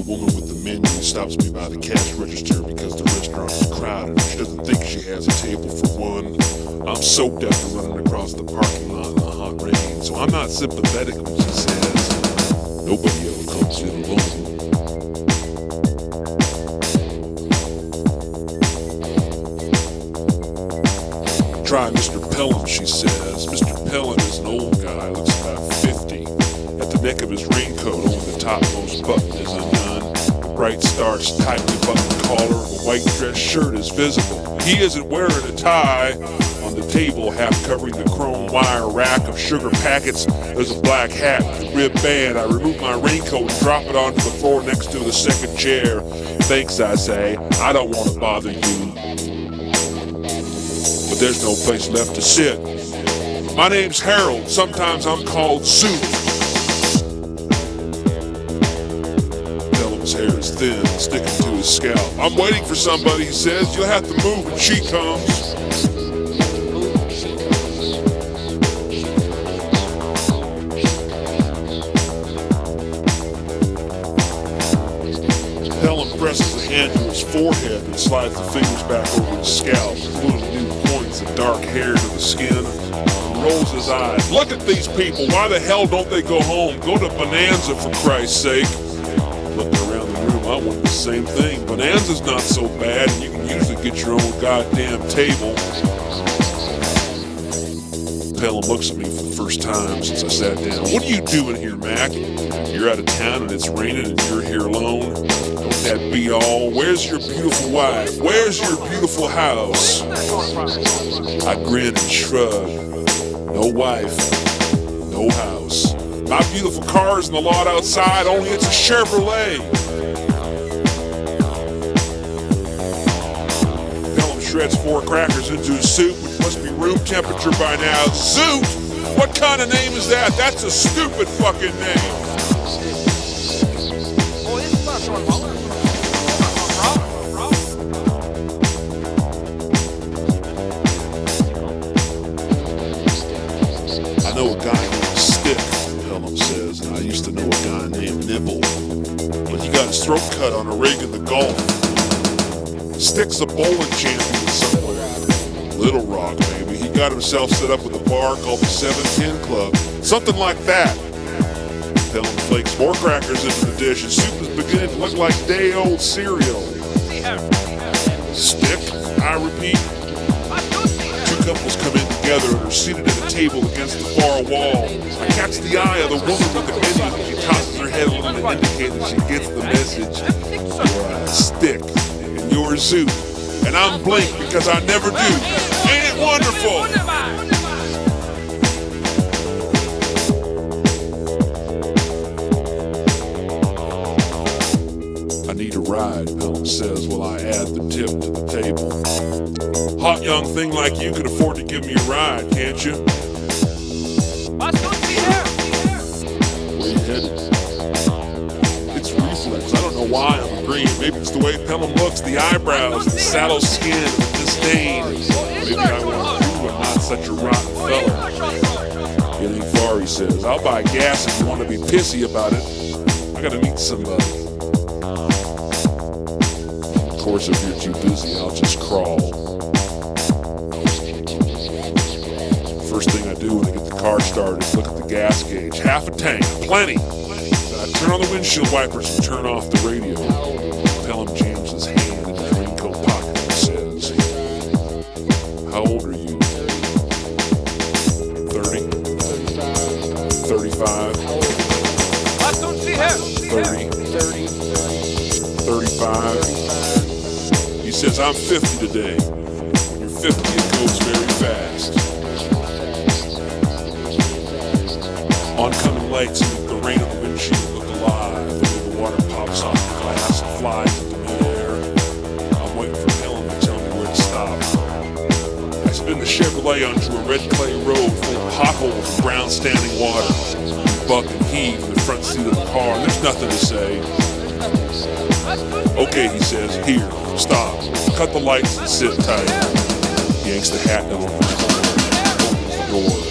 woman with the menu stops me by the cash register because the restaurant is crowded. She doesn't think she has a table for one. I'm soaked after running across the parking lot in the hot rain, so I'm not sympathetic when she says, nobody ever comes in alone. Try Mr. Pelham, she says. Mr. Pelham is an old guy, looks about 50. At the neck of his raincoat, only the topmost button is undone. The bright starched, tightly buttoned collar of a white dress shirt is visible. He isn't wearing a tie. On the table, half covering the chrome wire rack of sugar packets, there's a black hat with a rib band. I remove my raincoat and drop it onto the floor next to the second chair. Thanks, I say. I don't want to bother you. But there's no place left to sit. My name's Harold. Sometimes I'm called Soup. Pelham's hair is thin, sticking to his scalp. I'm waiting for somebody, he says. You'll have to move when she comes. Pelham presses a hand to his forehead and slides the fingers back over his scalp, little new points of dark hair to the skin, and rolls his eyes. Look at these people. Why the hell don't they go home? Go to Bonanza, for Christ's sake. Looking around the room, I want the same thing. Bonanza's not so bad, and you can usually get your own goddamn table. Pelham looks at me for the first time since I sat down. What are you doing here, Mac? You're out of town and it's raining and you're here alone? Don't that be all? Where's your beautiful wife? Where's your beautiful house? I grin and shrug. No wife, no house. My beautiful car's in the lot outside, only it's a Chevrolet. Pelham shreds 4 crackers into his soup, which must be room temperature by now. Zoot! What kind of name is that? That's a stupid fucking name. I know a guy named Stick, Pelham says, and I used to know a guy named Nibble. But he got his throat cut on a rig in the Gulf. Stick's a bowling champion somewhere. Little Rock, maybe. He got himself set up with a bar called the 710 Club. Something like that. Pelham flakes more crackers into the dish, and soup is beginning to look like day-old cereal. Stick, I repeat. 2 couples come in together and are seated at a table against the far wall. I catch the eye of the woman with the menu, and she tosses her head a little to indicate that she gets the message. You're Stick, and you're Soup. And I'm Blink because I never do. Ain't it wonderful? I need a ride, Pelham says while I add the tip to the table. Hot young thing like you could afford to give me a ride, can't you? Where you headed? It's reflex. I don't know why I'm agreeing. Maybe it's the way Pelham looks, the eyebrows, the sallow skin, the disdain. Maybe I want to prove I'm not such a rotten fella. It ain't far, he says. I'll buy gas if you want to be pissy about it. I gotta meet somebody. Of course, if you're too busy, I'll just crawl. First thing I do when I get the car started is look at the gas gauge. Half a tank, plenty. Then I turn on the windshield wipers and turn off the radio. Pelham jams his hand in his raincoat pocket and says, how old are you? 30? 35? 30? 35? He says, I'm 50 today. When you're 50, it goes very fast. Oncoming lights make the rain on the windshield look alive. The way the water pops off the glass and flies into midair. I'm waiting for Pelham to tell me where to stop. I spin the Chevrolet onto a red clay road full of potholes and brown standing water. We buck and heave in the front seat of the car, and there's nothing to say. Okay, he says, here, stop, cut the lights and sit tight. He yanks the hat down, opens the door.